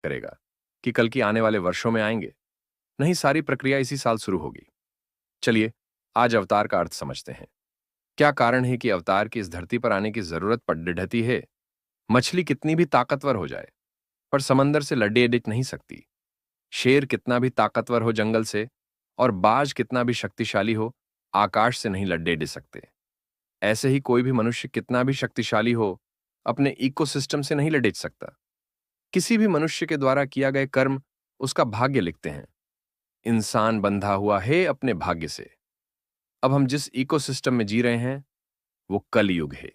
करेगा कि कल की आने वाले वर्षों में आएंगे। नहीं, सारी प्रक्रिया इसी साल शुरू होगी। चलिए, आज अवतार का अर्थ समझते हैं। क्या कारण है कि अवतार की इस धरती पर आने की जरूरत पड़ ढठी है? मछली कितनी भी ताकतवर हो जाए, पर समंदर से लड्डे डिट नहीं सकती। शेर कितना भी ताकतवर हो जंगल से, और बाज कितना भी शक्तिशाली हो, आकाश से नहीं लड्डे डिस सकते। ऐसे ही कोई भी मनुष्य कितना भी शक्तिशाली हो, अपने इकोसिस्टम से नहीं लडेज सकता। किसी भी मनुष्य के द्वारा किया गए कर्म उसका भाग्य लिखते हैं। इंसान बंधा हुआ है अपने भाग्य से। अब हम जिस इकोसिस्टम में जी रहे हैं, वो कलयुग है।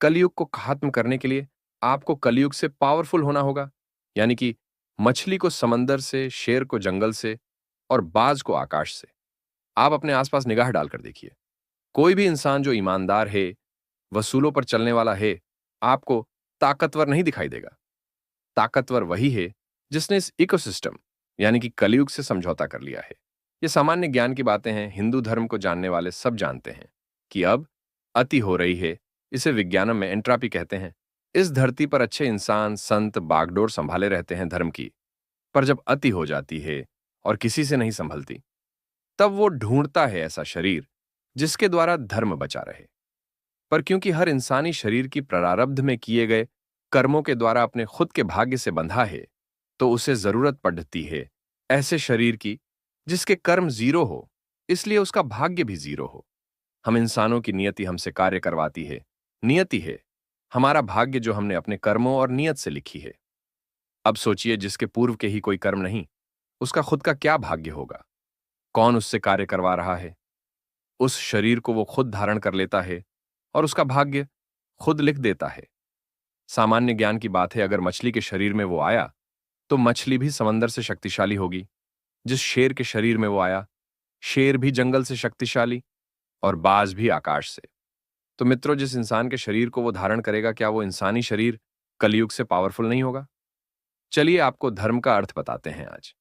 कलयुग को खत्म करने के लिए आपको कलयुग से पावरफुल होना होगा, यानी कि मछली को समंदर से, शेर को जंगल से और बाज को आकाश से। आप अपने आसपास निगाह डालकर देखिए। कोई भी इंसान जो ईमानदार है, वसूलों पर चलने वाला है, आपको ताकतवर नहीं दिखाई देगा। ताकतवर वही है जिसने इस इकोसिस्टम यानी कि कलयुग से समझौता कर लिया है। ये सामान्य ज्ञान की बातें हैं, हिंदू धर्म को जानने वाले सब जानते हैं कि अब अति हो रही है। इसे विज्ञानम में एंट्रापी कहते हैं। इस धरती पर अच्छे इंसान, संत बागडोर संभाले रहते हैं धर्म की, पर जब अति हो जाती है और किसी से नहीं संभलती, तब वो ढूंढता है ऐसा शरीर जिसके द्वारा धर्म बचा रहे। पर क्योंकि हर इंसानी शरीर की प्रारब्ध में किए गए कर्मों के द्वारा अपने खुद के भाग्य से बंधा है, तो उसे जरूरत पड़ती है ऐसे शरीर की जिसके कर्म जीरो हो, इसलिए उसका भाग्य भी जीरो हो। हम इंसानों की नियति हमसे कार्य करवाती है। नियति है हमारा भाग्य जो हमने अपने कर्मों और नियत से लिखी है। अब सोचिए, जिसके पूर्व के ही कोई कर्म नहीं, उसका खुद का क्या भाग्य होगा? कौन उससे कार्य करवा रहा है? उस शरीर को वो खुद धारण कर लेता है और उसका भाग्य खुद लिख देता है। सामान्य ज्ञान की बात है, अगर मछली के शरीर में वो आया, तो मछली भी समंदर से शक्तिशाली होगी। जिस शेर के शरीर में वो आया, शेर भी जंगल से शक्तिशाली और बाज भी आकाश से। तो मित्रों, जिस इंसान के शरीर को वो धारण करेगा, क्या वो इंसानी शरीर कलयुग से पावरफुल नहीं होगा? चलिए, आपको धर्म का अर्थ बताते हैं आज।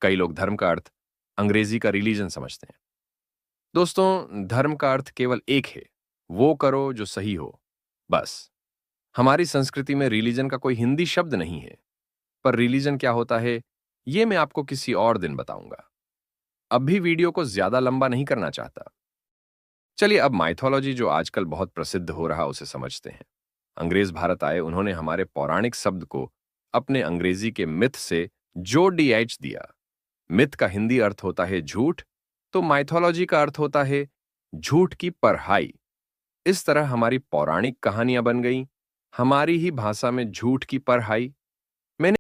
कई लोग धर्म का अर्थ अंग्रेजी का रिलीजन समझते हैं। दोस्तों, धर्म का अर्थ केवल एक है, वो करो जो सही हो, बस। हमारी संस्कृति में रिलीजन का कोई हिंदी शब्द नहीं है, पर रिलीजन क्या होता है, ये मैं आपको किसी और दिन बताऊंगा। अब भी वीडियो को ज्यादा लंबा नहीं करना चाहता। चलिए, अब माइथोलॉजी जो आजकल बहुत प्रसिद्ध हो रहा उसे समझते हैं। अंग्रेज भारत आए, उन्होंने हमारे पौराणिक शब्द को अपने अंग्रेजी के मिथ से जो डीएच दिया। मिथ का हिंदी अर्थ होता है झूठ, तो माइथोलॉजी का अर्थ होता है झूठ की पढ़ाई। इस तरह हमारी पौराणिक कहानियां बन गई, हमारी ही भाषा में झूठ की पढ़ाई। मैंने